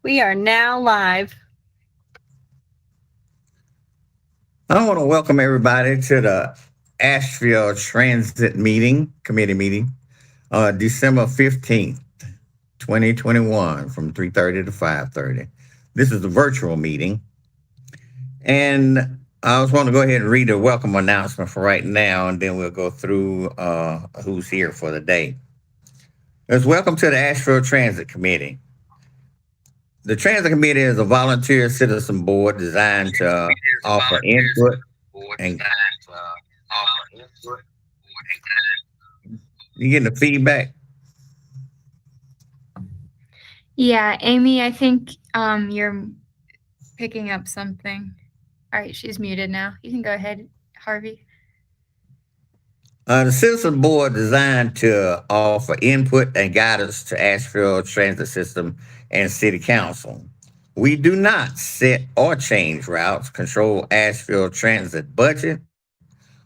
We are now live. I want to welcome everybody to the Asheville Transit Committee meeting, December 15th, 2021 from 3:30 to 5:30. This is the virtual meeting. And I just want to go ahead and read the welcome announcement for right now, and then we'll go through who's here for the day. It's welcome to the Asheville Transit Committee. The Transit Committee is a volunteer citizen board designed to offer input and you getting the feedback. Yeah, Amy, I think you're picking up something. All right, she's muted now. You can go ahead, Harvey. The citizen board designed to offer input and guidance to Asheville Transit System and City Council. We do not set or change routes, control Asheville Transit budget,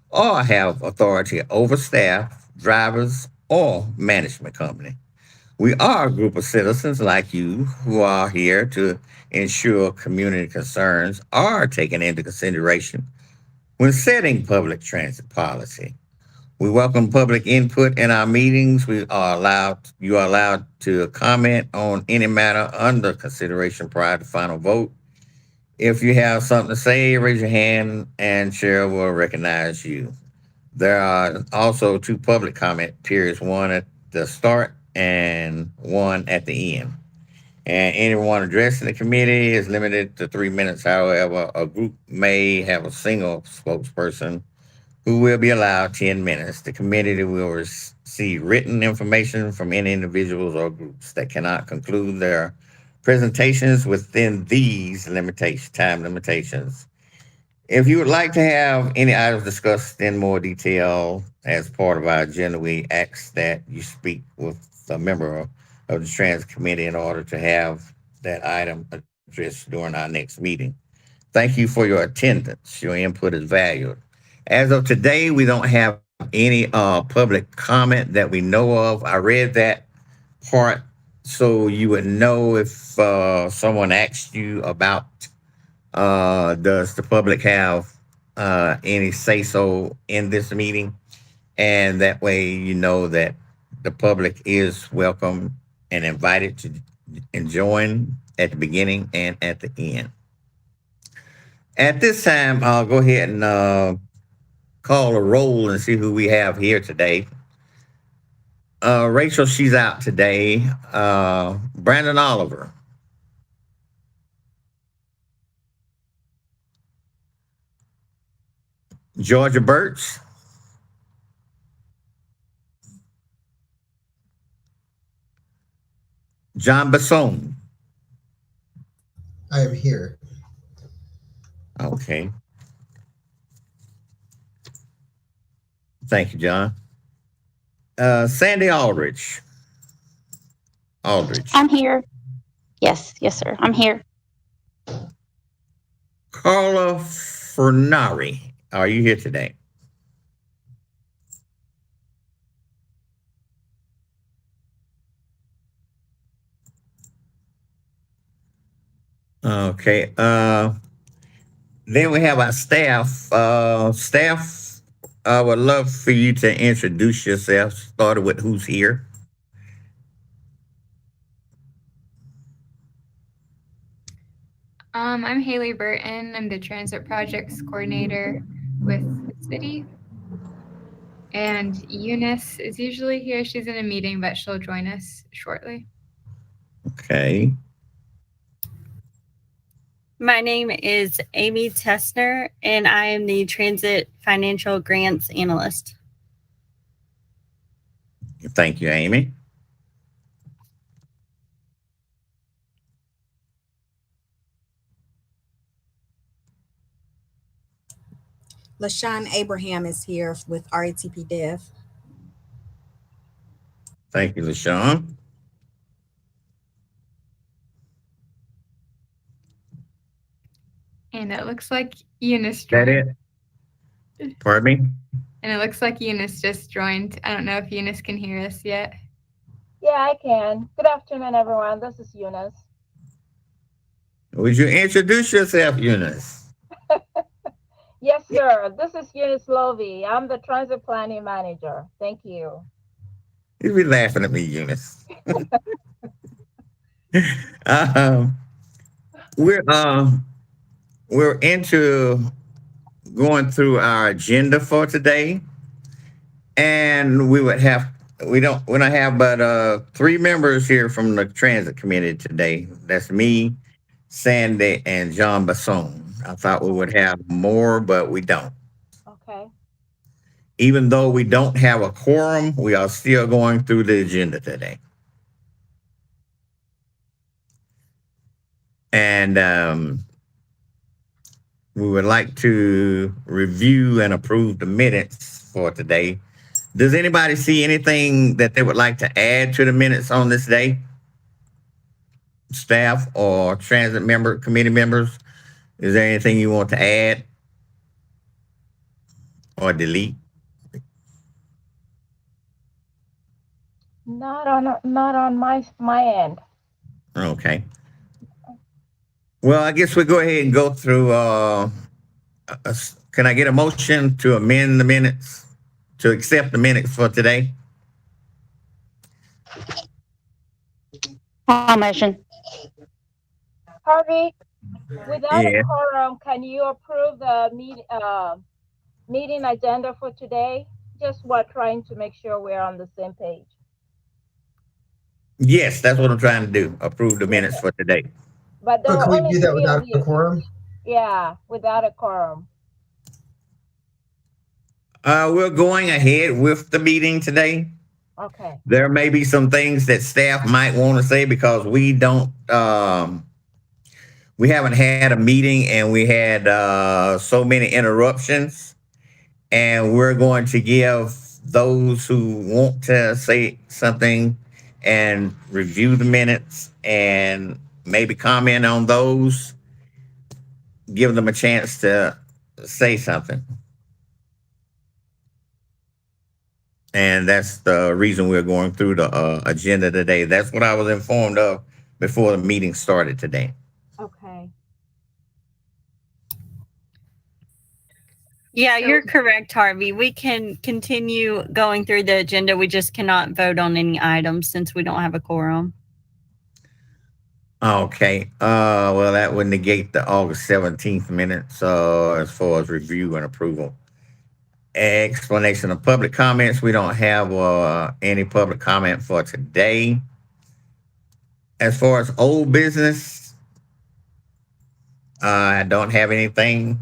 or have authority over staff, drivers, or management company. We are a group of citizens like you who are here to ensure community concerns are taken into consideration when setting public transit policy. We welcome public input in our meetings. You are allowed to comment on any matter under consideration prior to final vote. If you have something to say, raise your hand and chair will recognize you. There are also two public comment periods, one at the start and one at the end. And anyone addressing the committee is limited to 3 minutes. However, a group may have a single spokesperson who will be allowed 10 minutes. The committee will receive written information from any individuals or groups that cannot conclude their presentations within these time limitations. If you would like to have any items discussed in more detail as part of our agenda, we ask that you speak with a member of the Trans Committee in order to have that item addressed during our next meeting. Thank you for your attendance. Your input is valued. As of today, we don't have any public comment that we know of. I read that part so you would know if someone asked you about does the public have any say so in this meeting, and that way you know that the public is welcome and invited to join at the beginning and at the end. At this time, I'll go ahead and call a roll and see who we have here today. Rachel, she's out today. Brandon Oliver. Georgia Burks. John Basson. I am here. Okay. Thank you, John. Sandy Aldrich. I'm here. Yes, sir. I'm here. Carla Fernari. Are you here today? Okay. Then we have our staff. Staff, I would love for you to introduce yourself, starting with who's here. I'm Haley Burton. I'm the Transit Projects Coordinator with the city. And Eunice is usually here. She's in a meeting, but she'll join us shortly. Okay. My name is Amy Tessner, and I am the Transit Financial Grants Analyst. Thank you, Amy. LaShawn Abraham is here with RATP Dev. Thank you, LaShawn. And it looks like Eunice That joined. it? Pardon me? And it looks like Eunice just joined. I don't know if Eunice can hear us yet. Yeah, I can. Good afternoon, everyone. This is Eunice. Would you introduce yourself, Eunice? Yes, sir. This is Eunice Lovey. I'm the transit planning manager. Thank you. You be laughing at me, Eunice. um, we're into going through our agenda for today, and we don't have but 3 members here from the transit committee today. That's me, Sandy, and John Basson. I thought we would have more, but we don't. Okay. Even though we don't have a quorum, we are still going through the agenda today. And we would like to review and approve the minutes for today. Does anybody see anything that they would like to add to the minutes on this day? Staff or transit committee members? Is there anything you want to add or delete? Not on my end. Okay. Well, I guess we'll go ahead and go through. Can I get a motion to amend the minutes, to accept the minutes for today? I'll motion. Harvey, without Yeah. a quorum, can you approve the meeting agenda for today? Just trying to make sure we're on the same page. Yes, that's what I'm trying to do. Approve the minutes for today. But there So were can we only do that 3 without of you. a quorum? Yeah, without a quorum. We're going ahead with the meeting today. Okay. There may be some things that staff might want to say because we don't. We haven't had a meeting and we had so many interruptions, and we're going to give those who want to say something and review the minutes and maybe comment on those, give them a chance to say something. And that's the reason we're going through the agenda today. That's what I was informed of before the meeting started today. Okay. Yeah, So- you're correct, Harvey. We can continue going through the agenda. We just cannot vote on any items since we don't have a quorum. Okay. Well, that would negate the August 17th minutes as far as review and approval. Explanation of public comments. We don't have any public comment for today. As far as old business, I don't have anything.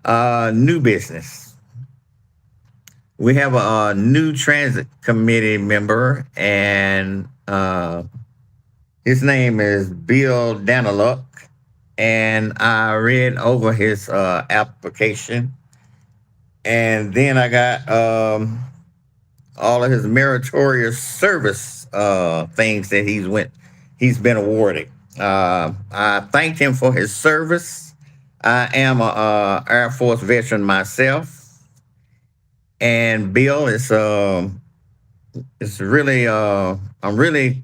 New business. We have a new transit committee member, and his name is Bill Daniluk, and I read over his application, and then I got all of his meritorious service things that he's been awarded. I thanked him for his service. I am a Air Force veteran myself, and Bill is really I'm really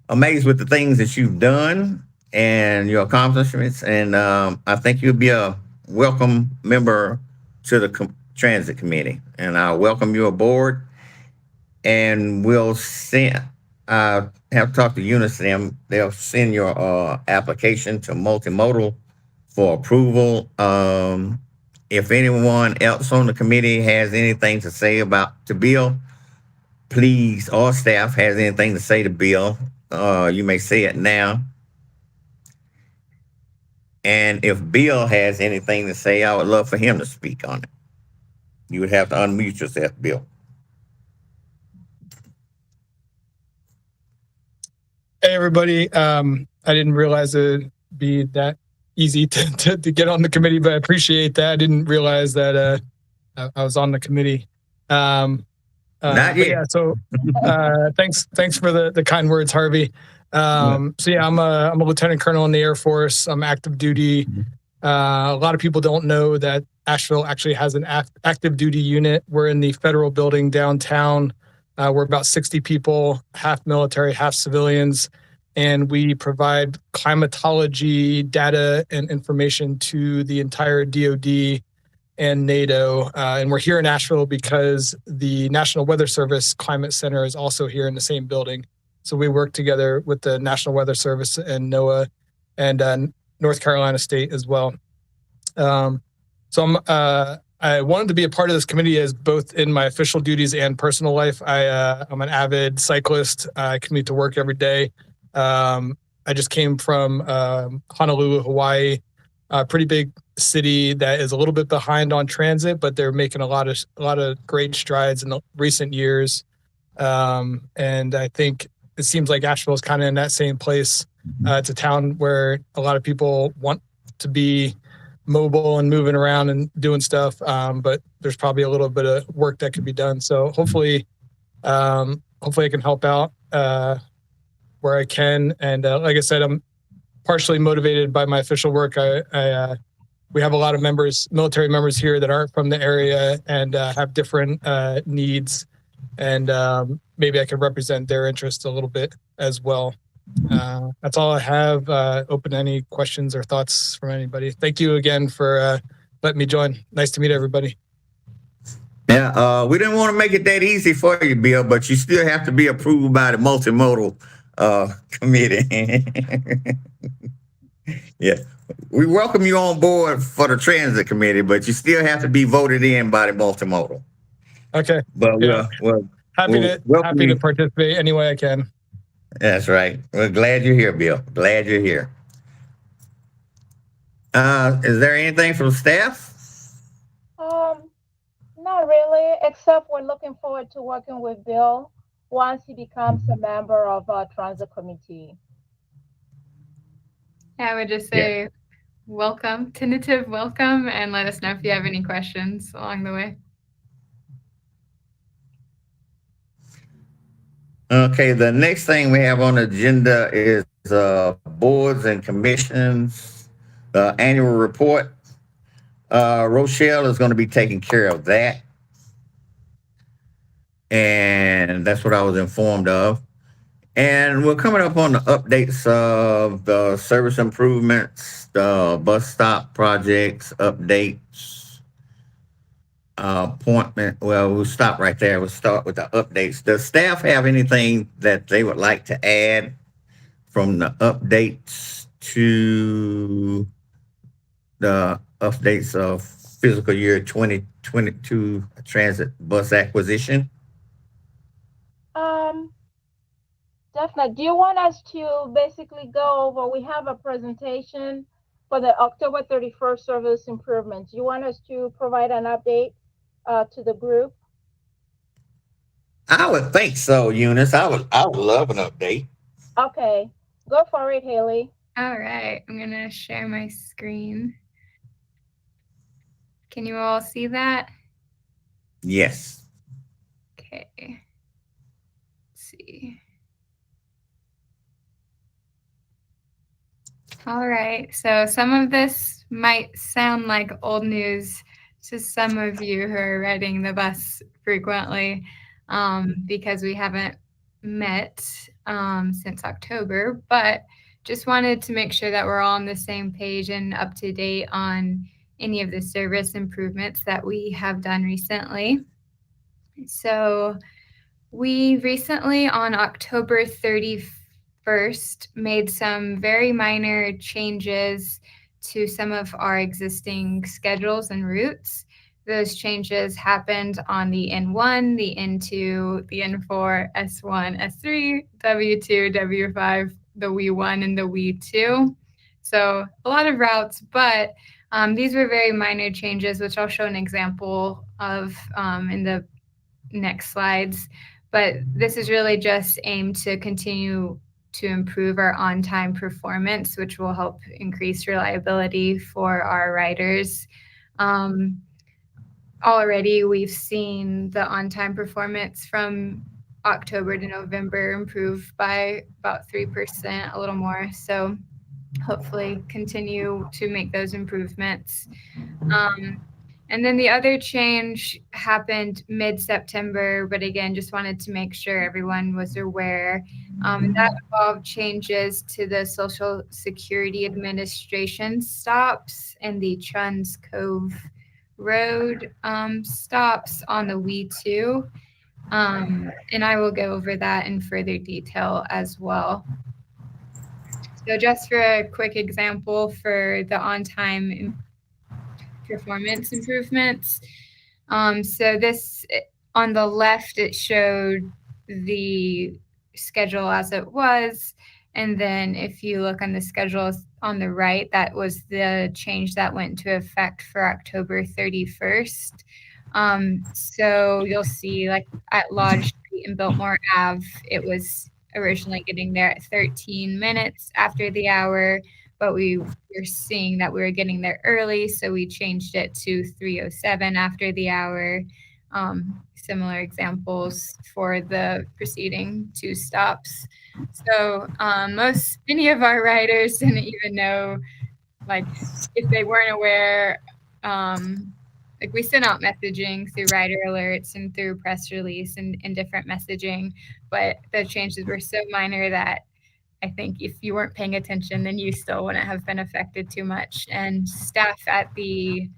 amazed with the things that you've done and your accomplishments, and I think you'll be a welcome member to the transit committee, and I welcome you aboard. And we'll send. I have talked to Eunice and them. They'll send your application to multimodal for approval. If anyone else on the committee has anything to say to Bill, please, or staff has anything to say to Bill, you may say it now. And if Bill has anything to say, I would love for him to speak on it. You would have to unmute yourself, Bill. Hey, everybody. I didn't realize it'd be that easy to get on the committee, but I appreciate that. I didn't realize that I was on the committee. Not yet. Yeah, so thanks for the kind words, Harvey. So yeah, I'm a lieutenant colonel in the Air Force. I'm active duty. A lot of people don't know that Asheville actually has an active duty unit. We're in the federal building downtown. We're about 60 people, half military, half civilians. and we provide climatology data and information to the entire DoD and NATO. And we're here in Asheville because the National Weather Service Climate Center is also here in the same building. So we work together with the National Weather Service and NOAA and North Carolina State as well. I wanted to be a part of this committee as both in my official duties and personal life. I'm an avid cyclist. I commute to work every day. I just came from Honolulu, Hawaii, a pretty big city that is a little bit behind on transit, but they're making a lot of great strides in the recent years. And I think it seems like Asheville is kind of in that same place. It's a town where a lot of people want to be mobile and moving around and doing stuff, but there's probably a little bit of work that could be done. So hopefully I can help out where I can. And like I said, I'm partially motivated by my official work. We have a lot of military members here that aren't from the area and have different needs, and maybe I can represent their interests a little bit as well. That's all I have. Open to any questions or thoughts from anybody. Thank you again for letting me join. Nice to meet everybody. Yeah, we didn't want to make it that easy for you, Bill, but you still have to be approved by the multimodal committee. Yeah, we welcome you on board for the transit committee, but you still have to be voted in by the multimodal. Okay. But Yeah. we're Happy to participate any way I can. That's right. We're glad you're here, Bill. Glad you're here. Is there anything from staff? Not really, except we're looking forward to working with Bill once he becomes a member of our transit committee. I would just say welcome, tentative welcome, and let us know if you have any questions along the way. Okay, the next thing we have on the agenda is boards and commissions, annual report. Rochelle is going to be taking care of that. And that's what I was informed of. And we're coming up on the updates of the service improvements, the bus stop projects, updates, appointment. Well, we'll stop right there. We'll start with the updates. Does staff have anything that they would like to add from the updates to the updates of fiscal year 2022 transit bus acquisition? Definitely. Do you want us to basically go over, we have a presentation for the October 31st service improvements. You want us to provide an update to the group? I would think so, Eunice. I would love an update. Okay, go for it, Haley. All right, I'm gonna share my screen. Can you all see that? Yes. Okay. Let's see. All right, so some of this might sound like old news to some of you who are riding the bus frequently, because we haven't met since October, but just wanted to make sure that we're all on the same page and up to date on any of the service improvements that we have done recently. So we recently, on October 31st, made some very minor changes to some of our existing schedules and routes. Those changes happened on the N1, the N2, the N4, S1, S3, W2, W5, the WE1, and the WE2. So a lot of routes, but these were very minor changes, which I'll show an example of in the next slides. But this is really just aimed to continue to improve our on-time performance, which will help increase reliability for our riders. Already, we've seen the on-time performance from October to November improve by about 3%, a little more. So hopefully continue to make those improvements. And then the other change happened mid-September, but again, just wanted to make sure everyone was aware. That involved changes to the Social Security Administration stops and the Chuns Cove Road stops on the WE2. And I will go over that in further detail as well. So just for a quick example for the on-time performance improvements. So this, on the left, it showed the schedule as it was. And then if you look on the schedule on the right, that was the change that went into effect for October 31st. So you'll see, like at Lodge Street and Biltmore Ave, it was originally getting there at 13 minutes after the hour, but we were seeing that we were getting there early, so we changed it to 3:07 after the hour. Similar examples for the preceding two stops. So many of our riders didn't even know, like if they weren't aware, like we sent out messaging through rider alerts and through press release and different messaging, but the changes were so minor that I think if you weren't paying attention, then you still wouldn't have been affected too much. And staff at the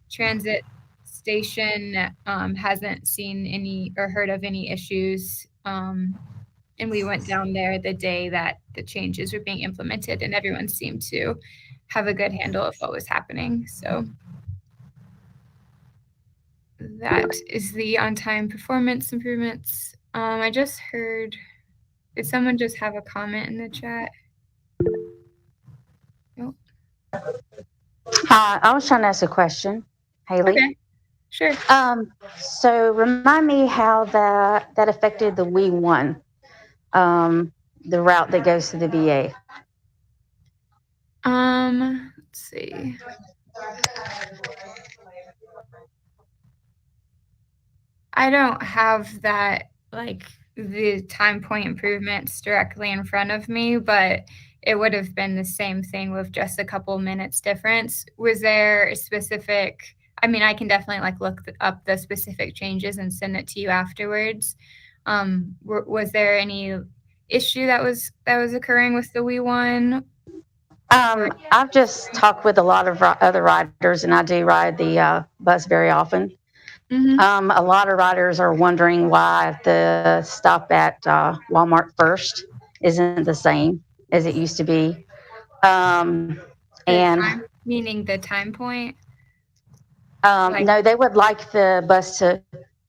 transit station hasn't seen any or heard of any issues. And we went down there the day that the changes were being implemented, and everyone seemed to have a good handle of what was happening. So that is the on-time performance improvements. I just heard, did someone just have a comment in the chat? Nope. I was trying to ask a question, Haley. Okay, sure. So remind me how that affected the WE1, the route that goes to the VA. Let's see. I don't have that, like the time point improvements directly in front of me, but it would have been the same thing with just a couple minutes difference. Was there a specific, I mean, I can definitely like look up the specific changes and send it to you afterwards. Was there any issue that was occurring with the WE1? I've just talked with a lot of other riders, and I do ride the bus very often. Mm-hmm. A lot of riders are wondering why the stop at Walmart First isn't the same as it used to be. Meaning the time point? No, they would like the bus to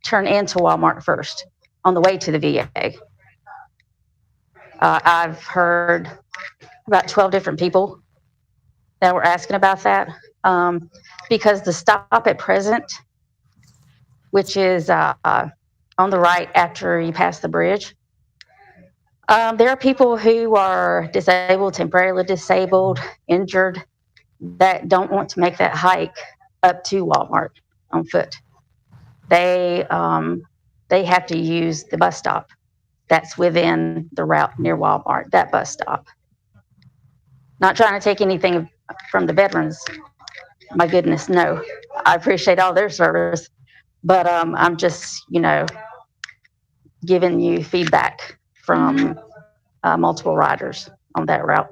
turn into Walmart First on the way to the VA. I've heard about 12 different people that were asking about that, because the stop at Present, which is on the right after you pass the bridge, there are people who are disabled, temporarily disabled, injured, that don't want to make that hike up to Walmart on foot. They have to use the bus stop that's within the route near Walmart, that bus stop. Not trying to take anything from the veterans. My goodness, no. I appreciate all their service, but I'm just, giving you feedback from multiple riders on that route.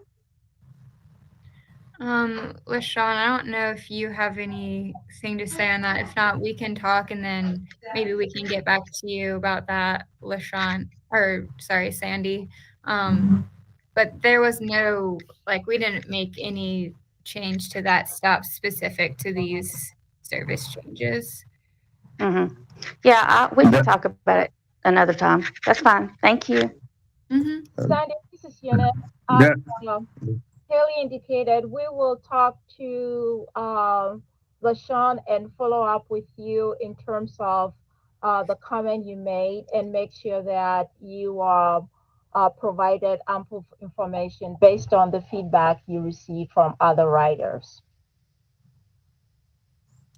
LaShawn, I don't know if you have anything to say on that. If not, we can talk and then maybe we can get back to you about that, LaShawn, or sorry, Sandy. But there was no, like, we didn't make any change to that stop specific to these service changes. Mm-hmm. Yeah, we can talk about it another time. That's fine. Thank you. Mm-hmm. Sandy, this is Eunice. Haley indicated we will talk to LaShawn and follow up with you in terms of the comment you made and make sure that you provided ample information based on the feedback you received from other riders.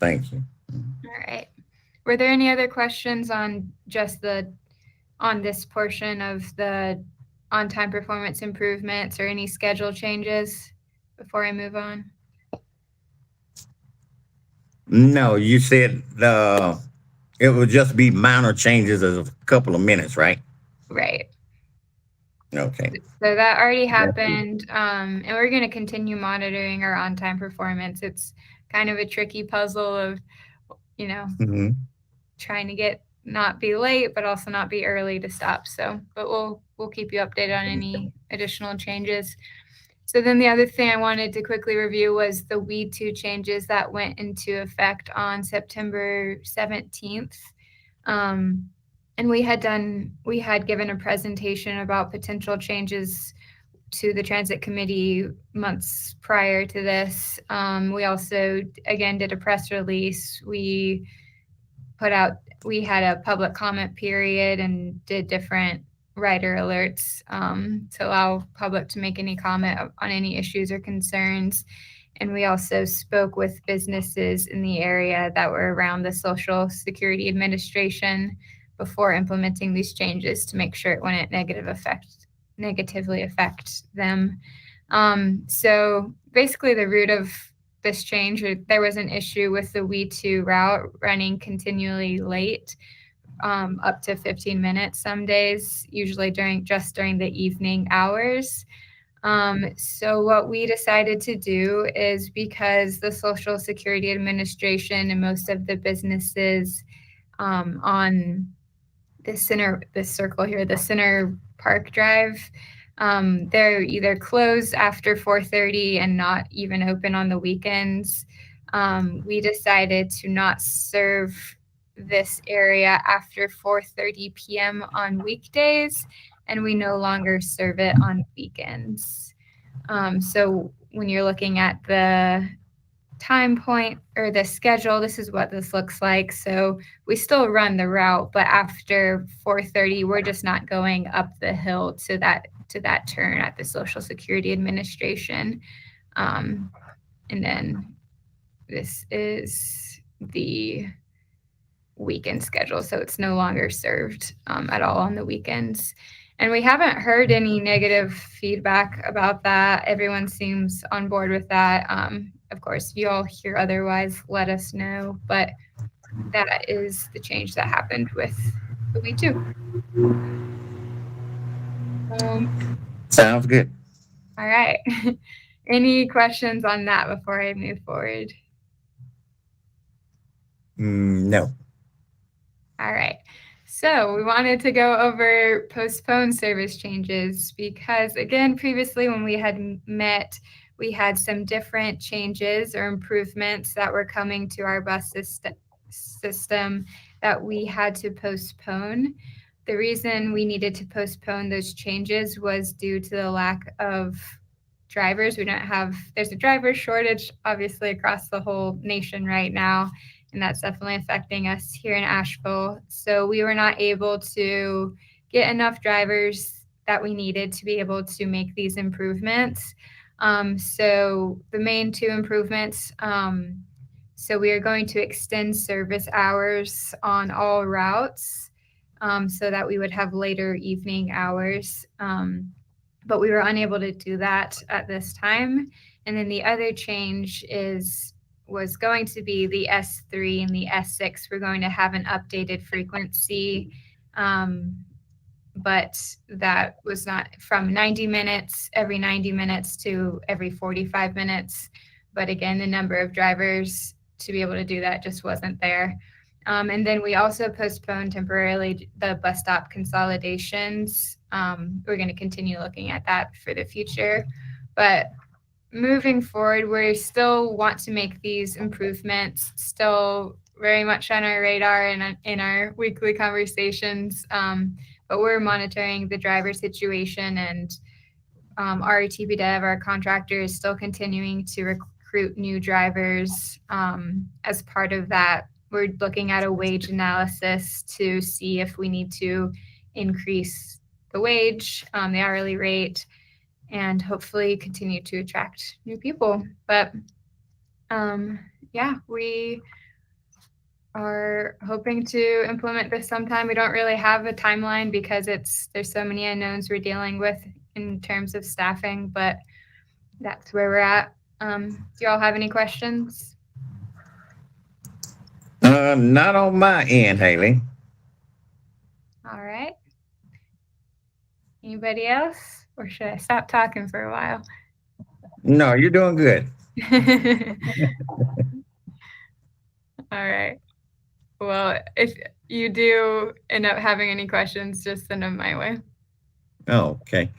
Thank you. All right. Were there any other questions on just on this portion of the on-time performance improvements or any schedule changes before I move on? No, you said it would just be minor changes of a couple of minutes, right? Right. Okay. So that already happened. And we're going to continue monitoring our on-time performance. It's kind of a tricky puzzle of, Mm-hmm. trying to not be late, but also not be early to stop. So, but we'll keep you updated on any additional changes. So then the other thing I wanted to quickly review was the WE2 changes that went into effect on September 17th. And we had given a presentation about potential changes to the transit committee months prior to this. We also, again, did a press release. We had a public comment period and did different rider alerts to allow public to make any comment on any issues or concerns. And we also spoke with businesses in the area that were around the Social Security Administration before implementing these changes to make sure it wouldn't negatively affect them. So basically the root of this change, there was an issue with the WE2 route running continually late, up to 15 minutes some days, usually during the evening hours. So what we decided to do is, because the Social Security Administration and most of the businesses on the Center Park Drive, they're either closed after 4:30 and not even open on the weekends. We decided to not serve this area after 4:30 p.m. on weekdays, and we no longer serve it on weekends. So when you're looking at the time point or the schedule, this is what this looks like. So we still run the route, but after 4:30, we're just not going up the hill to that turn at the Social Security Administration. And then this is the weekend schedule. So it's no longer served at all on the weekends. And we haven't heard any negative feedback about that. Everyone seems on board with that. Of course, if you all hear otherwise, let us know. But that is the change that happened with the WE2. Sounds good. All right. Any questions on that before I move forward? No. All right. So we wanted to go over postponed service changes because, again, previously when we had met, we had some different changes or improvements that were coming to our bus system that we had to postpone. The reason we needed to postpone those changes was due to the lack of drivers. There's a driver shortage, obviously, across the whole nation right now. And that's definitely affecting us here in Asheville. So we were not able to get enough drivers that we needed to be able to make these improvements. So the main two improvements, so we are going to extend service hours on all routes so that we would have later evening hours. But we were unable to do that at this time. And then the other change was going to be the S3 and the S6. We're going to have an updated frequency, but that was not from 90 minutes, every 90 minutes to every 45 minutes. But again, the number of drivers to be able to do that just wasn't there. And then we also postponed temporarily the bus stop consolidations. We're going to continue looking at that for the future. But moving forward, we still want to make these improvements, still very much on our radar and in our weekly conversations. But we're monitoring the driver situation, and RETB Dev, our contractor, is still continuing to recruit new drivers. As part of that, we're looking at a wage analysis to see if we need to increase the wage, the hourly rate, and hopefully continue to attract new people. But we are hoping to implement this sometime. We don't really have a timeline because there's so many unknowns we're dealing with in terms of staffing, but that's where we're at. Do you all have any questions? Not on my end, Haley. All right. Anybody else? Or should I stop talking for a while? No, you're doing good. All right. Well, if you do end up having any questions, just send them my way. Okay.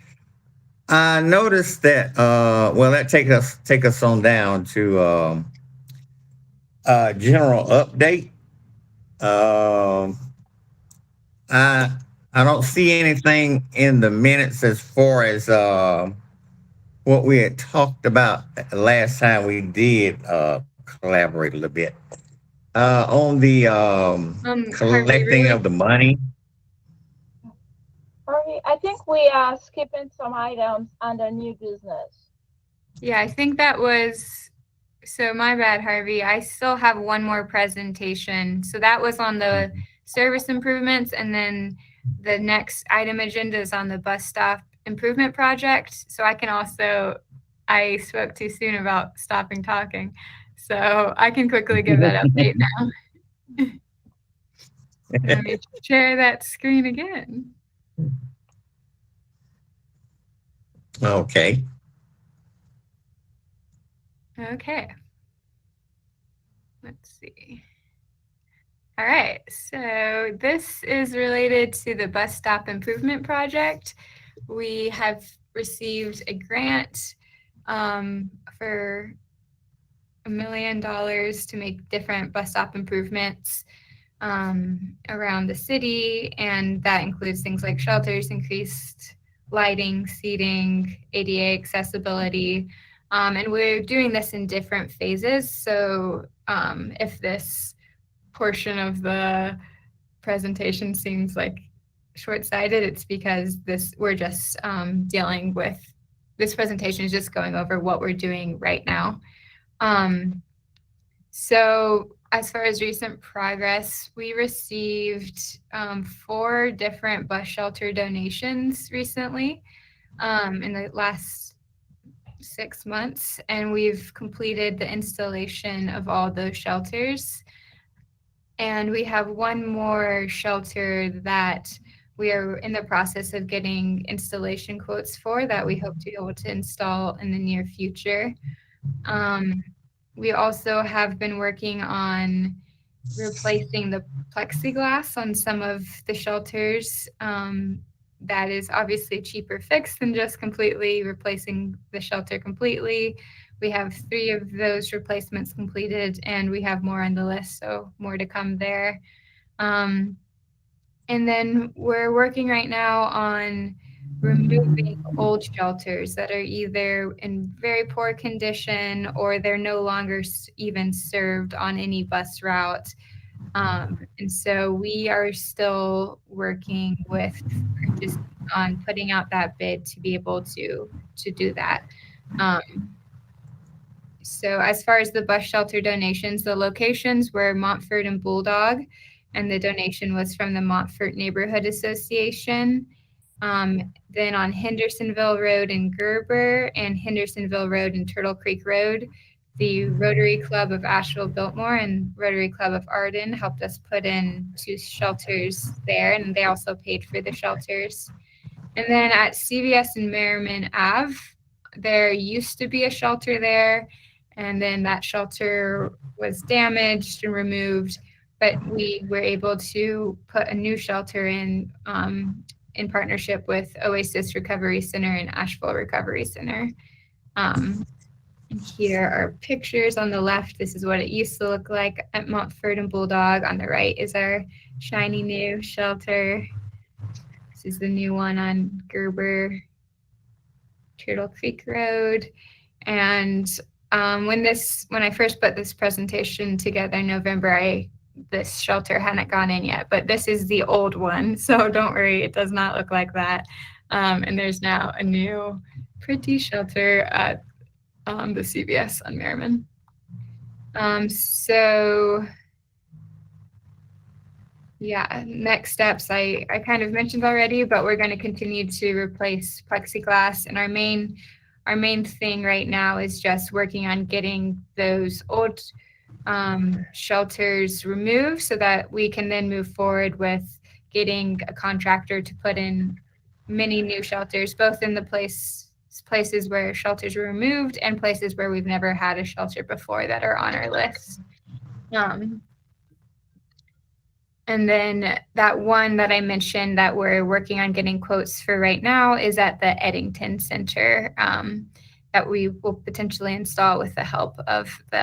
I noticed that. Well, that take us on down to general update. I don't see anything in the minutes as far as what we had talked about last time we did collaborate a little bit on the collecting Harvey, of the money. Harvey, I think we are skipping some items under new business. Yeah, I think that was, so my bad, Harvey. I still have one more presentation. So that was on the service improvements, and then the next item agenda is on the bus stop improvement project. So I can also, I spoke too soon about stopping talking. So I can quickly give that update now. Let me share that screen again. Okay. Okay. Let's see. All right, so this is related to the bus stop improvement project. We have received a grant for $1 million to make different bus stop improvements around the city, and that includes things like shelters, increased lighting, seating, ADA accessibility, and we're doing this in different phases. So if this portion of the presentation seems like short-sighted, it's because we're just dealing with, this presentation is just going over what we're doing right now. So as far as recent progress, we received 4 different bus shelter donations recently in the last 6 months, and we've completed the installation of all those shelters. And we have one more shelter that we are in the process of getting installation quotes for, that we hope to be able to install in the near future. We also have been working on replacing the plexiglass on some of the shelters. That is obviously a cheaper fix than just completely replacing the shelter completely. We have 3 of those replacements completed, and we have more on the list, so more to come there. And then we're working right now on removing old shelters that are either in very poor condition or they're no longer even served on any bus route. And so we are still working with just on putting out that bid to be able to do that. So as far as the bus shelter donations, the locations were Montford and Bulldog, and the donation was from the Montford Neighborhood Association. Then on Hendersonville Road and Gerber, and Hendersonville Road and Turtle Creek Road, the Rotary Club of Asheville Biltmore and Rotary Club of Arden helped us put in 2 shelters there, and they also paid for the shelters. And then at CVS and Merriman Ave, there used to be a shelter there, and then that shelter was damaged and removed, but we were able to put a new shelter in partnership with Oasis Recovery Center and Asheville Recovery Center. And here are pictures on the left. This is what it used to look like at Montford and Bulldog. On the right is our shiny new shelter. This is the new one on Gerber, Turtle Creek Road. And when I first put this presentation together in November, this shelter hadn't gone in yet, but this is the old one, so don't worry, it does not look like that. And there's now a new pretty shelter at the CVS on Merriman. So yeah, next steps I kind of mentioned already, but we're going to continue to replace plexiglass, and our main thing right now is just working on getting those old shelters removed so that we can then move forward with getting a contractor to put in many new shelters, both in the places where shelters were removed and places where we've never had a shelter before that are on our list. And then that one that I mentioned that we're working on getting quotes for right now is at the Eddington Center that we will potentially install with the help of the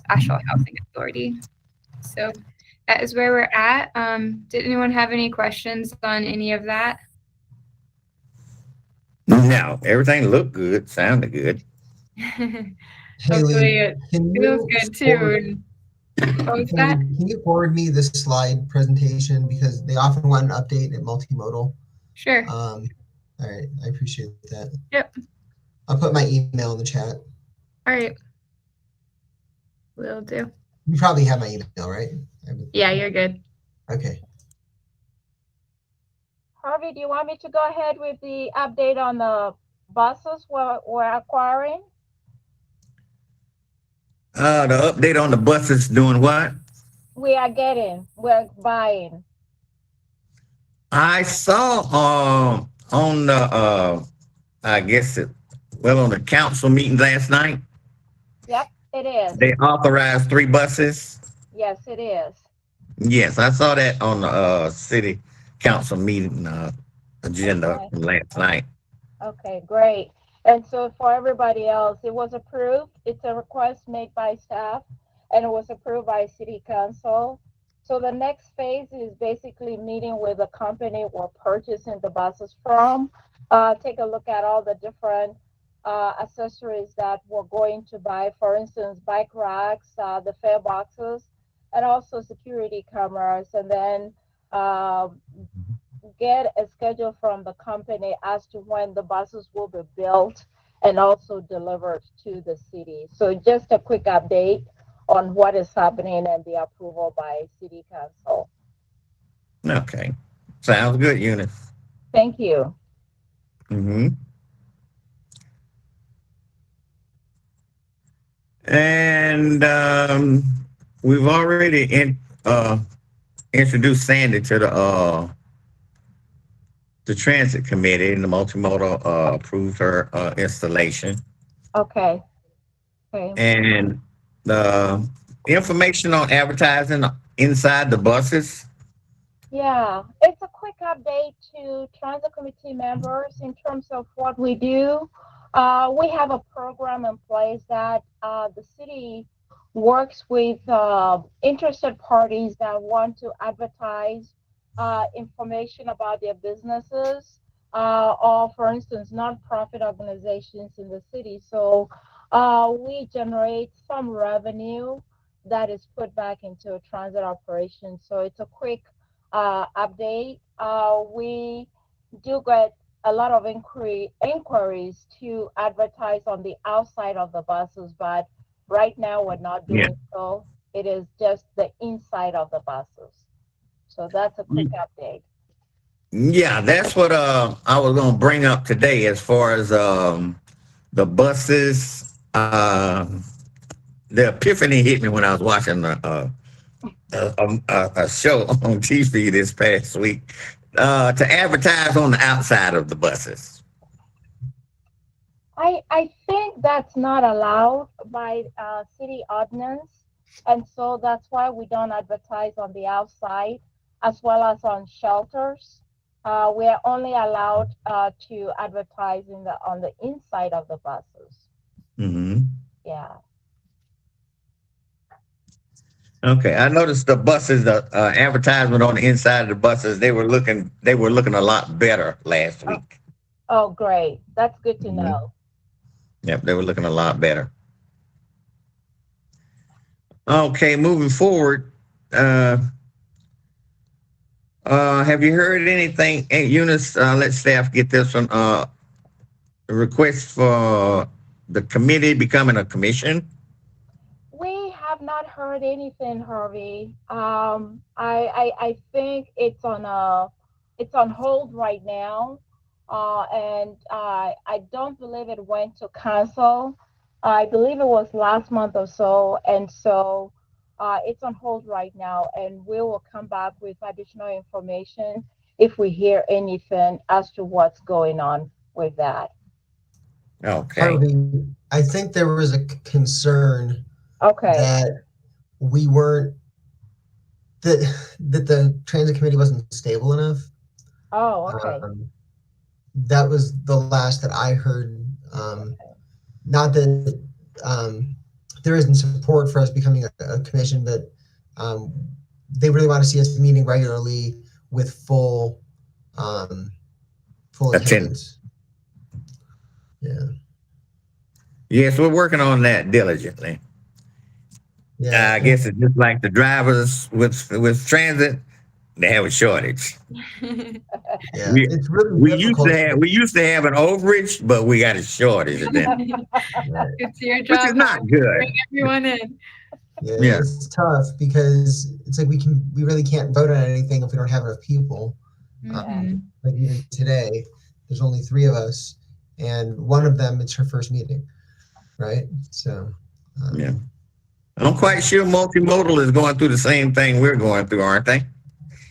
Asheville Housing Authority. So that is where we're at. Did anyone have any questions on any of that? No, everything looked good, sounded good. Hopefully it feels good too. What was that? Can you forward me this slide presentation, because they often want an update at multimodal? Sure. All right, I appreciate that. Yep. I'll put my email in the chat. All right. Will do. You probably have my email, right? Yeah, you're good. Okay. Harvey, do you want me to go ahead with the update on the buses we're acquiring? The update on the buses doing what? We're buying. I saw on the I guess on the council meeting last night. Yep, it is. They authorized 3 buses. Yes, it is. Yes, I saw that on the city council meeting agenda last night. Okay, great. And so for everybody else, it was approved. It's a request made by staff and it was approved by city council. So the next phase is basically meeting with the company we're purchasing the buses from. Take a look at all the different accessories that we're going to buy. For instance, bike racks, the fare boxes, and also security cameras. And then get a schedule from the company as to when the buses will be built and also delivered to the city. So just a quick update on what is happening and the approval by city council. Okay, sounds good, Eunice. Thank you. Mm-hmm. And we've already introduced Sandy to the transit committee, and the multimodal approved her installation. Okay. And the information on advertising inside the buses. Yeah, it's a quick update to transit committee members in terms of what we do. We have a program in place that the city works with interested parties that want to advertise information about their businesses or, for instance, nonprofit organizations in the city. So we generate some revenue that is put back into a transit operation. So it's a quick update. We do get a lot of inquiries to advertise on the outside of the buses, but right now we're not doing so. It is just the inside of the buses. So that's a quick update. Yeah, that's what I was going to bring up today as far as the buses. The epiphany hit me when I was watching a show on TV this past week to advertise on the outside of the buses. I think that's not allowed by city ordinance, and so that's why we don't advertise on the outside as well as on shelters. We are only allowed to advertise on the inside of the buses. Mm-hmm. Yeah. Okay, I noticed the buses, the advertisement on the inside of the buses, they were looking a lot better last week. Oh, great! That's good to know. Yep, they were looking a lot better. Okay, moving forward, have you heard anything? Hey, Eunice, let staff get this one. A request for the committee becoming a commission. We have not heard anything, Harvey. I think it's on hold right now, and I don't believe it went to council. I believe it was last month or so, and so It's on hold right now, and we will come back with additional information if we hear anything as to what's going on with that. Okay. Harvey, I think there was a concern Okay. that we weren't that the transit committee wasn't stable enough. Oh, okay. That was the last that I heard. Not that there isn't support for us becoming a commission, but they really want to see us meeting regularly with full attendance. Yeah. Yes, we're working on that diligently. Yeah. I guess it's just like the drivers with transit, they have a shortage. Yeah. We, It's really we difficult. used to have an overage, but we got a shortage of them, It's your which job is now not to good. bring everyone in. Yeah, it's tough because it's like we really can't vote on anything if we don't have enough people. Mhm. Like even today, there's only 3 of us, and one of them it's her first meeting, right? So Yeah. I'm quite sure multimodal is going through the same thing we're going through, aren't they?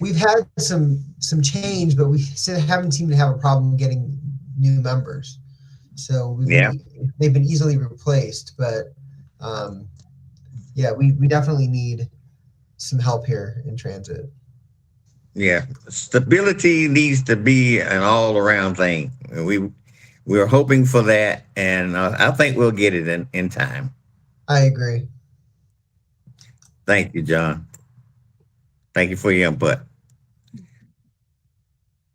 we've had some change, but we still haven't seemed to have a problem getting new members. So they've been easily replaced, but yeah, we definitely need some help here in transit. Yeah, stability needs to be an all-around thing. We're hoping for that, and I think we'll get it in time. I agree. Thank you, John. Thank you for your input.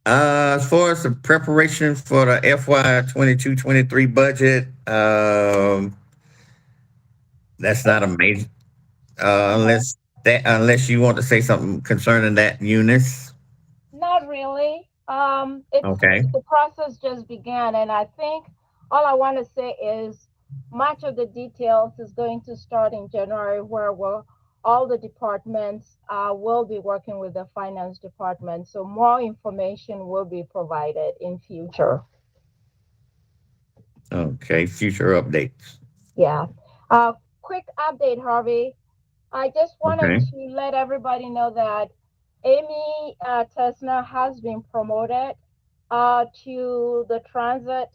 As far as the preparation for the FY 22-23 budget, that's not a major, unless you want to say something concerning that, Eunice. Not really. Okay. The process just began, and I think all I want to say is much of the details is going to start in January, where all the departments will be working with the finance department. So more information will be provided in future. Okay, future updates. Yeah. Quick update, Harvey. I just wanted to let everybody know that Amy Tessner has been promoted to the transit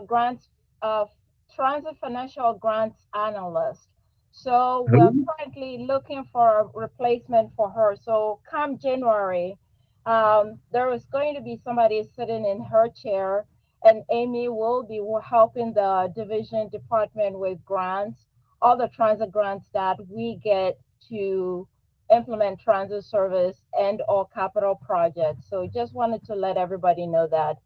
grants transit financial grants analyst. So we're currently looking for a replacement for her. So come January, there is going to be somebody sitting in her chair, and Amy will be helping the division department with grants, all the transit grants that we get to implement transit service and or capital projects. So just wanted to let everybody know that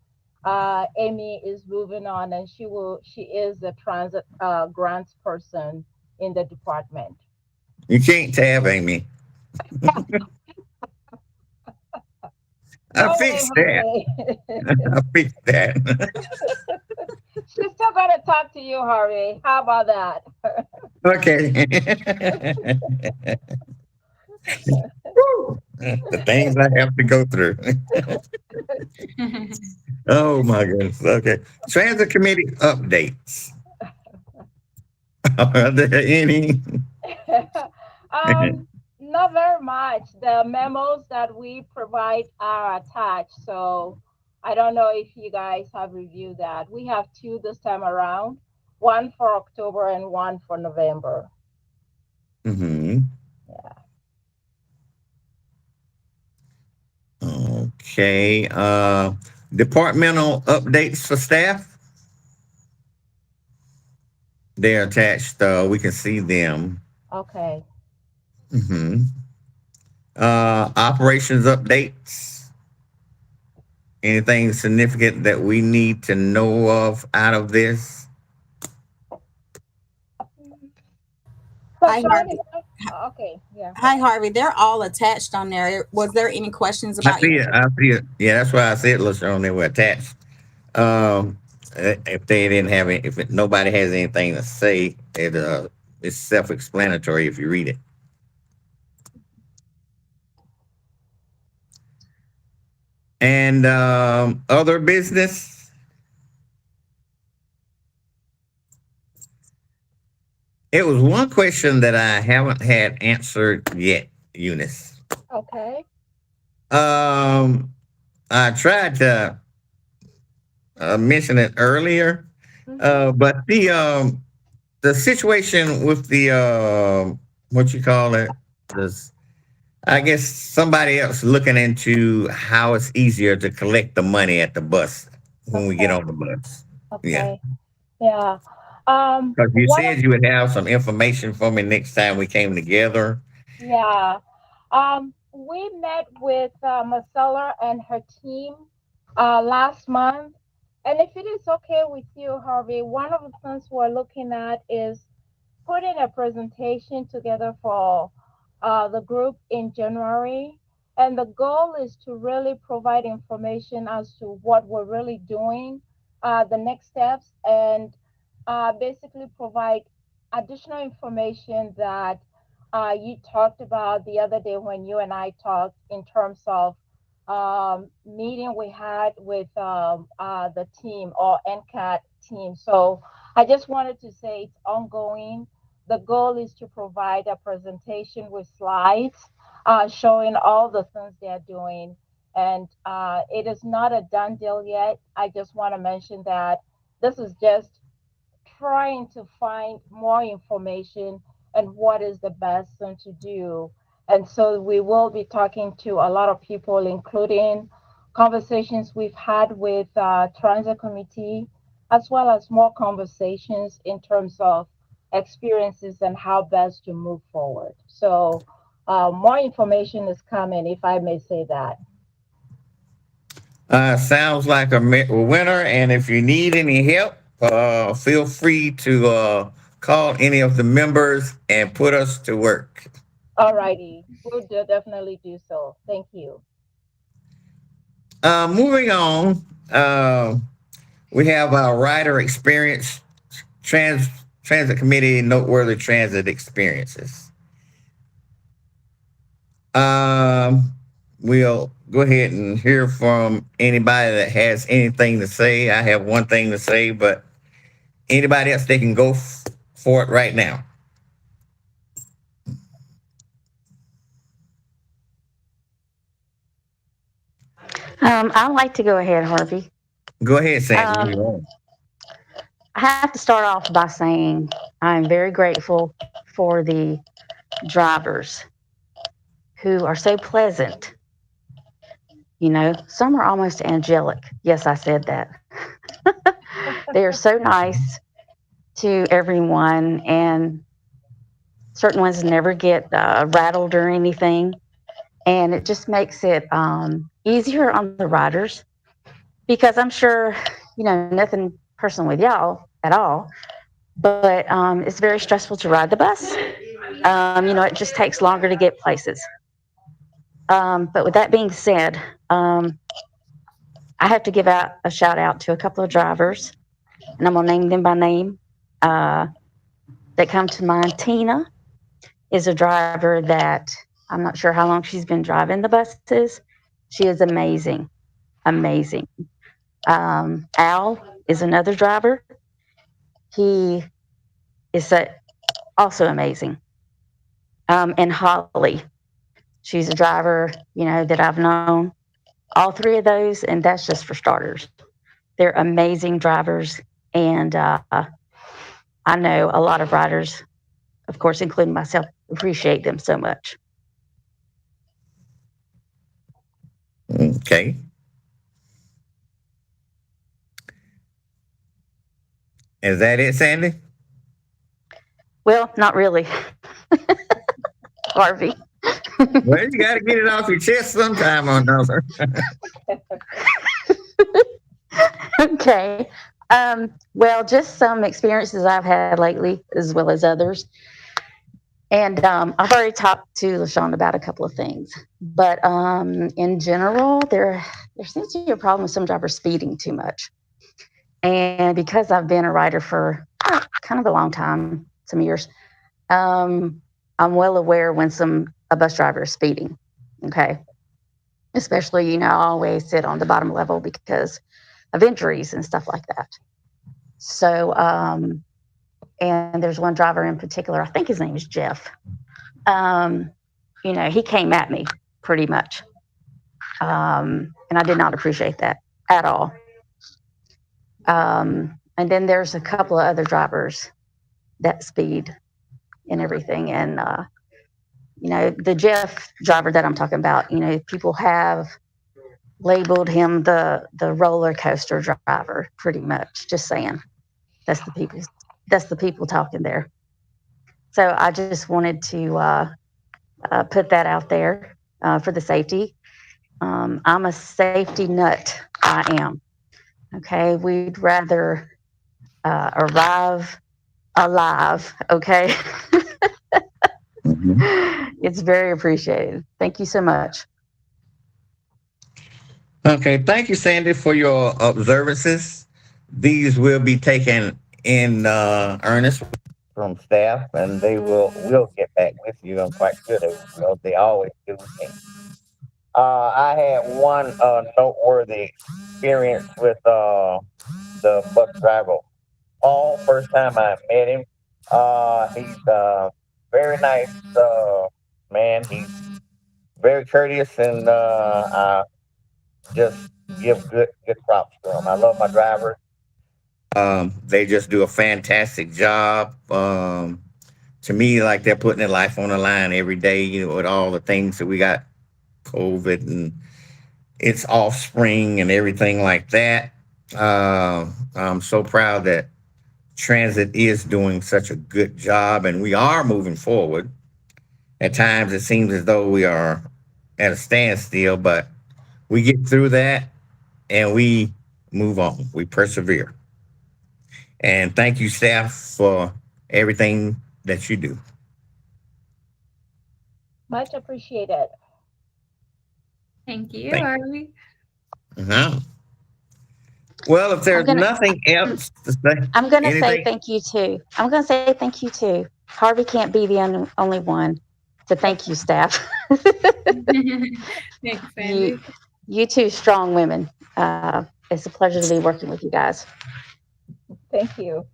Amy is moving on, and she is the transit grants person in the department. You can't tab Amy. I fixed that. I fixed that. She's still going to talk to you, Harvey. How about that? Okay. The things I have to go through. Oh my goodness. Okay. Transit committee updates. Are there any? Not very much. The memos that we provide are attached. So I don't know if you guys have reviewed that. We have 2 this time around, one for October and one for November. Mm-hmm. Yeah. Okay. Departmental updates for staff. They're attached. We can see them. Okay. Mm-hmm. Operations updates. Anything significant that we need to know of out of this? Hi, Harvey. Okay, yeah. Hi, Harvey. They're all attached on there. Was there any questions about I see it. Yeah, that's why I said on they were attached. If they didn't have it, if nobody has anything to say, it's self-explanatory if you read it. And other business. It was one question that I haven't had answered yet, Eunice. Okay. I tried to mention it earlier, Mhm. but the situation with the what you call it, this, I guess somebody else looking into how it's easier to collect the money at the bus when we get Okay. on the bus. Yeah, Okay. Yeah. because you One of said you would have some information for me next time we came together. Yeah. We met with Marcella and her team last month. And if it is okay with you, Harvey, one of the things we're looking at is putting a presentation together for the group in January. And the goal is to really provide information as to what we're really doing, the next steps, and basically provide additional information that you talked about the other day when you and I talked in terms of meeting we had with the team or NCAT team. So I just wanted to say it's ongoing. The goal is to provide a presentation with slides showing all the things they're doing. And it is not a done deal yet. I just want to mention that this is just trying to find more information and what is the best thing to do. And so we will be talking to a lot of people, including conversations we've had with transit committee, as well as more conversations in terms of experiences and how best to move forward. So more information is coming, if I may say that. Sounds like a winner. And if you need any help, feel free to call any of the members and put us to work. All righty, we'll definitely do so. Thank you. Moving on, we have our rider experience transit committee noteworthy transit experiences. Um, we'll go ahead and hear from anybody that has anything to say. I have one thing to say, but anybody else, they can go for it right now. I'd like to go ahead, Harvey. Go ahead, Sandy. Um, I have to start off by saying I'm very grateful for the drivers who are so pleasant. You know, some are almost angelic. Yes, I said that. They are so nice to everyone, and certain ones never get rattled or anything. And it just makes it easier on the riders because I'm sure, you know, nothing personal with y'all at all, but it's very stressful to ride the bus. You know, it just takes longer to get places. But with that being said, I have to give out a shout out to a couple of drivers, and I'm going to name them by name that come to mind. Tina is a driver that I'm not sure how long she's been driving the buses. She is amazing, amazing. Al is another driver. He is also amazing. And Holly, she's a driver, you know, that I've known. All three of those, and that's just for starters. They're amazing drivers, and I know a lot of riders, of course, including myself, appreciate them so much. Okay. Is that it, Sandy? Well, not really, Harvey. Well, you got to get it off your chest sometime or another. Okay. Well, just some experiences I've had lately, as well as others. And I've already talked to LaShawn about a couple of things. But in general, there seems to be a problem with some drivers speeding too much. And because I've been a rider for kind of a long time, some years, I'm well aware when a bus driver is speeding. Okay. Especially, you know, I always sit on the bottom level because of injuries and stuff like that. So and there's one driver in particular, I think his name is Jeff. You know, he came at me pretty much. And I did not appreciate that at all. And then there's a couple of other drivers that speed and everything. And, you know, the Jeff driver that I'm talking about, you know, people have labeled him the roller coaster driver pretty much. Just saying. That's the people talking there. So I just wanted to put that out there for the safety. I'm a safety nut. I am. Okay. We'd rather arrive alive. Okay. It's very appreciated. Thank you so much. Okay, thank you, Sandy, for your observances. These will be taken in earnest from staff, and they will get back with you. I'm quite sure they will. They always do with me. I had one noteworthy experience with the bus driver. Paul, first time I met him. He's very nice man. He's very courteous, and I just give good props to him. I love my drivers. They just do a fantastic job. To me, like they're putting their life on the line every day, you know, with all the things that we got, COVID and its offspring and everything like that. I'm so proud that transit is doing such a good job, and we are moving forward. At times, it seems as though we are at a standstill, but we get through that and we move on. We persevere. And thank you, staff, for everything that you do. Much appreciated. Thank you, Thank- Harvey. Uh-huh. Well, if there's nothing else to say, I'm going to say anything? thank you too. I'm going to say thank you too. Harvey can't be the only one. So thank you, staff. Thanks, Sandy. You two strong women. It's a pleasure to be working with you guys. Thank you.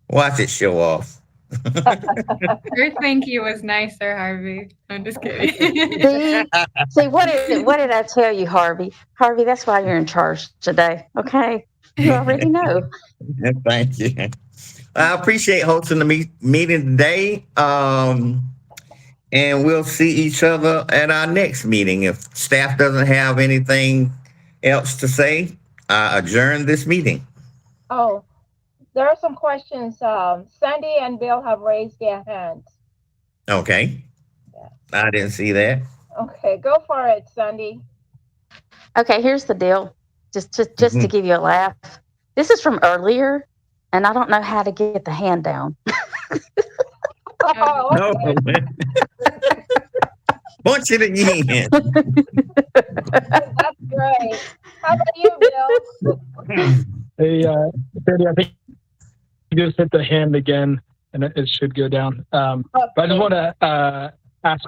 Watch it show off. Your thank you was nicer, Harvey. I'm just kidding. See, what did I tell you, Harvey? Harvey, that's why you're in charge today. Okay, you already know. Thank you. I appreciate hosting the meeting today. And we'll see each other at our next meeting. If staff doesn't have anything else to say, I adjourn this meeting. Oh, there are some questions. Sandy and Bill have raised their hands. Okay. I didn't see that. Okay, go for it, Sandy. Okay, here's the deal. Just to give you a laugh. This is from earlier, and I don't know how to get the hand down. Oh, No. okay. Bunch it again. That's great. How about you, Bill? Hey, Sandy, I think you just hit the hand again, and it should go down. But I just want to ask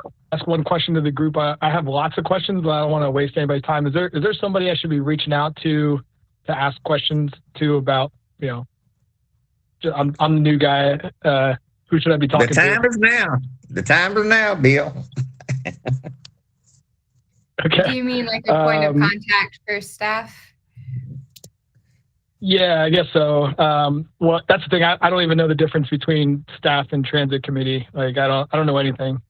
one question to the group. I have lots of questions, but I don't want to waste anybody's time. Is there somebody I should be reaching out to ask questions to about, you know, I'm the new guy. Who should I be talking to? The time is now. The time is now, Bill. Okay. Do you mean like a point of contact for staff? Yeah, I guess so. Well, that's the thing. I don't even know the difference between staff and transit committee. Like, I don't know anything.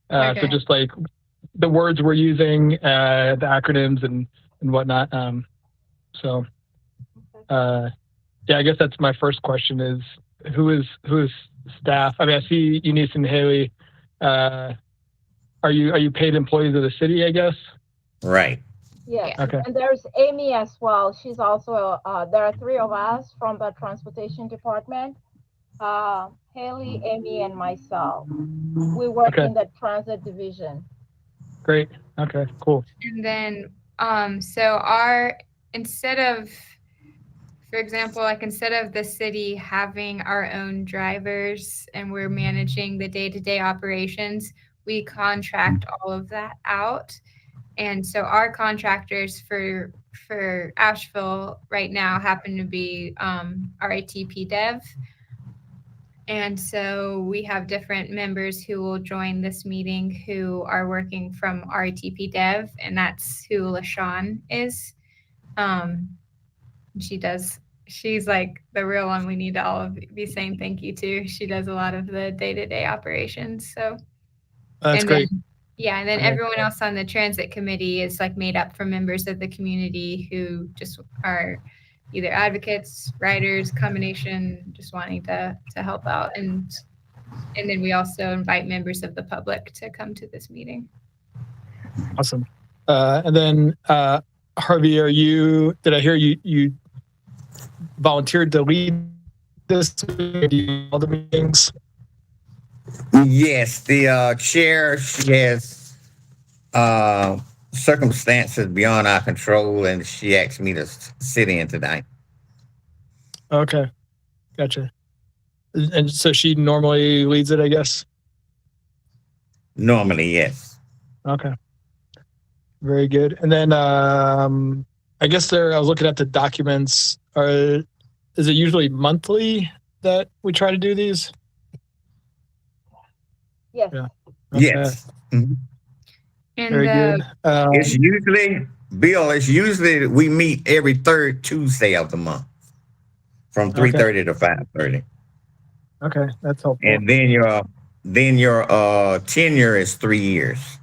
Okay. So just like the words we're using, the acronyms and whatnot. Yeah, I guess that's my first question is who is staff? I mean, I see Eunice and Haley. Are you paid employees of the city, I guess? Right. Yes. Okay. And there's Amy as well. She's also, there are three of us from the transportation department. Haley, Amy, and myself. We work in the transit division. Great. Okay, cool. And then, instead of, for example, like instead of the city having our own drivers and we're managing the day-to-day operations, we contract all of that out. And so our contractors for Asheville right now happen to be RITP Dev. And so we have different members who will join this meeting who are working from RITP Dev, and that's who LaShawn is. She's like the real one we need to all be saying thank you to. She does a lot of the day-to-day operations. So That's and great. Then, yeah, and then Okay. everyone else on the transit committee is like made up from members of the community who just are either advocates, writers, combination, just wanting to help out. And then we also invite members of the public to come to this meeting. Awesome. And then Harvey, did I hear you volunteered to lead this all the meetings? Yes, the chair, she has circumstances beyond our control, and she asked me to sit in tonight. Okay. Gotcha. And so she normally leads it, I guess? Normally, yes. Okay. Very good. And then I guess I was looking at the documents. Is it usually monthly that we try to do these? Yes. Yeah. Yes. Mhm. And Very good. It's usually, Bill, we meet every third Tuesday of the month from 3:30 to 5:30. Okay, that's helpful. And then your tenure is 3 years.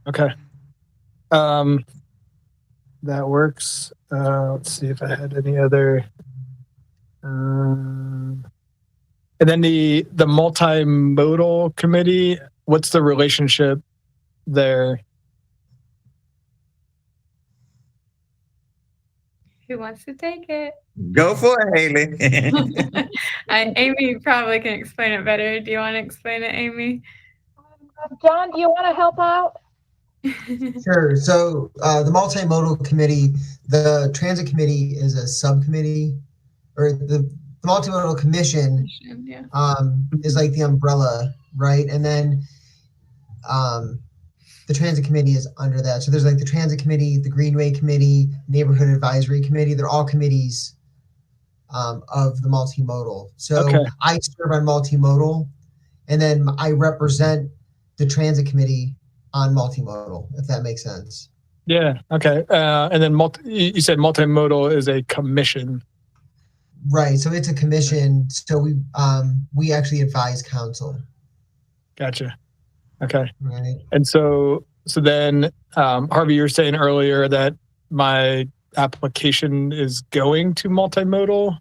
Okay. That works. Let's see if I had any other. And then the multimodal committee, what's the relationship there? who wants to take it? Go for it, Haley. Amy probably can explain it better. Do you want to explain it, Amy? John, do you want to help out? Sure. So the multimodal committee, the transit committee is a subcommittee, or the multimodal commission Yeah. is like the umbrella, right? And then the transit committee is under that. So there's like the transit committee, the Greenway committee, neighborhood advisory committee. They're all committees of the multimodal. So Okay. I serve on multimodal, and then I represent the transit committee on multimodal, if that makes sense. Yeah. Okay. And then you said multimodal is a commission. Right. So it's a commission. So we actually advise council. Gotcha. Okay. Right. And so then, Harvey, you were saying earlier that my application is going to multimodal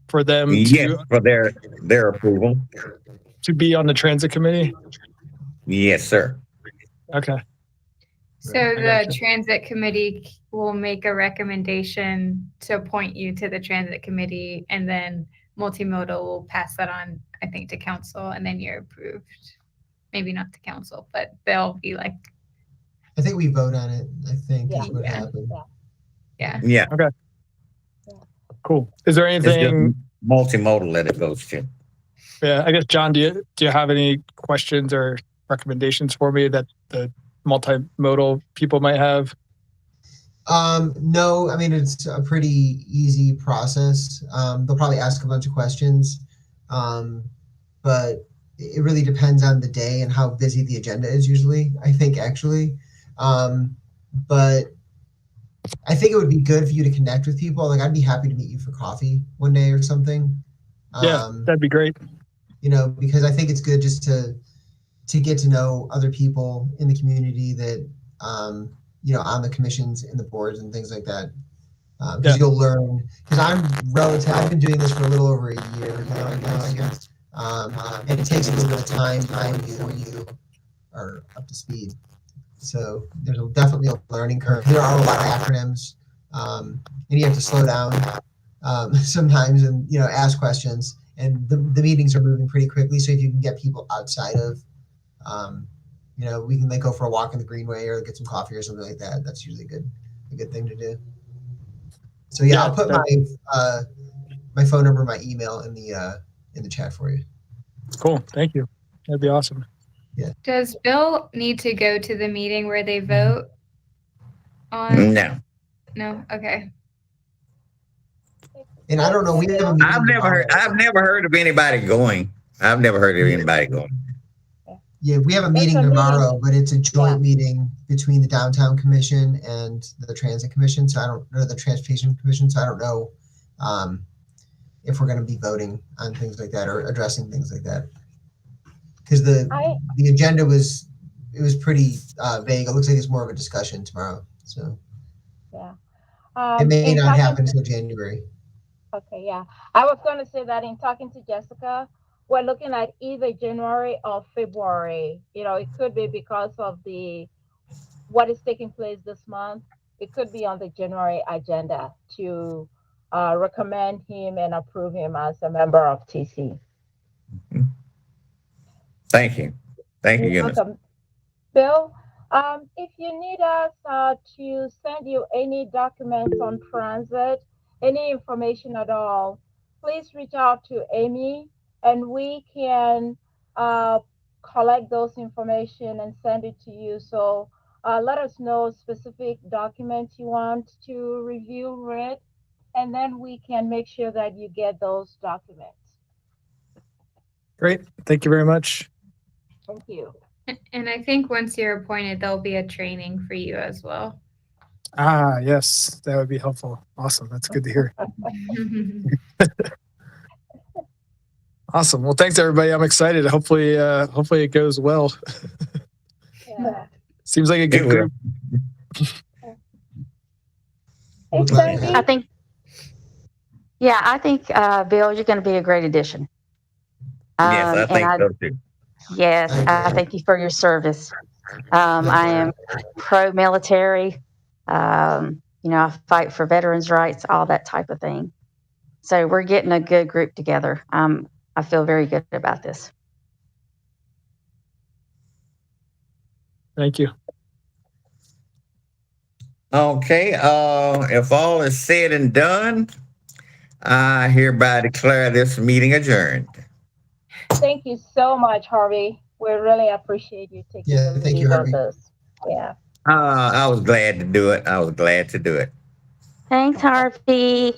for them Yes, for their approval. to be on the transit committee. Yes, sir. Okay. So I the gotcha. transit committee will make a recommendation to appoint you to the transit committee, and then multimodal will pass that on, I think, to council, and then you're approved. Maybe not to council, but they'll be like, I think we vote on it, I think is what Yeah. happened. yeah. Yeah. Cool. Is there It's just anything? multimodal that it goes to. Yeah. I guess, John, do you have any questions or recommendations for me that the multimodal people might have? No, I mean, it's a pretty easy process. They'll probably ask a bunch of questions, but it really depends on the day and how busy the agenda is usually, I think, actually. But I think it would be good for you to connect with people. Like, I'd be happy to meet you for coffee one day or something. Yeah, that'd be great. You know, because I think it's good just to get to know other people in the community that, you know, on the commissions and the boards and things like that. Because you'll learn, because I've been doing this for a little over a year, you know, I guess. And it takes a little bit of time before you are up to speed. So there's definitely a learning curve. There are a lot of acronyms, and you have to slow down sometimes and, you know, ask questions. And the meetings are moving pretty quickly. So if you can get people outside of, you know, we can like go for a walk in the Greenway or get some coffee or something like that. That's usually a good thing to do. So yeah, I'll put my phone number, my email in the chat for you. Cool. Thank you. That'd be awesome. Yeah. Does Bill need to go to the meeting where they vote on? No. No? Okay. And I don't know, we have a meeting I've never heard of anybody going. I've never heard of anybody going. Yeah, we have a meeting tomorrow, but it's a joint meeting between the Downtown Commission and the Transit Commission. So I don't know the Transportation Commission. So I don't know if we're going to be voting on things like that or addressing things like that. Because the agenda was pretty vague. It looks like it's more of a discussion tomorrow. So Yeah. it may not happen until January. Okay, yeah. I was going to say that in talking to Jessica, we're looking at either January or February. You know, it could be because of what is taking place this month. It could be on the January agenda to recommend him and approve him as a member of TC. Thank you. Thank you, Eunice. Welcome. Bill, if you need us to send you any documents on transit, any information at all, please reach out to Amy and we can collect those information and send it to you. So let us know specific documents you want to review, read, and then we can make sure that you get those documents. Great. Thank you very much. Thank you. And I think once you're appointed, there'll be a training for you as well. Ah, yes, that would be helpful. Awesome. That's good to hear. Awesome. Well, thanks everybody. I'm excited. Hopefully it goes well. Yeah. Seems like a good group. Hey, Sandy. I think, Bill, you're going to be a great addition. Yes, I think so too. Yes, I thank you for your service. I am pro-military. I fight for veterans' rights, all that type of thing. So we're getting a good group together. I feel very good about this. Thank you. Okay, if all is said and done, I hereby declare this meeting adjourned. Thank you so much, Harvey. We really appreciate you taking the thank you, lead on Harvey. this. Yeah. I was glad to do it. Thanks, Harvey.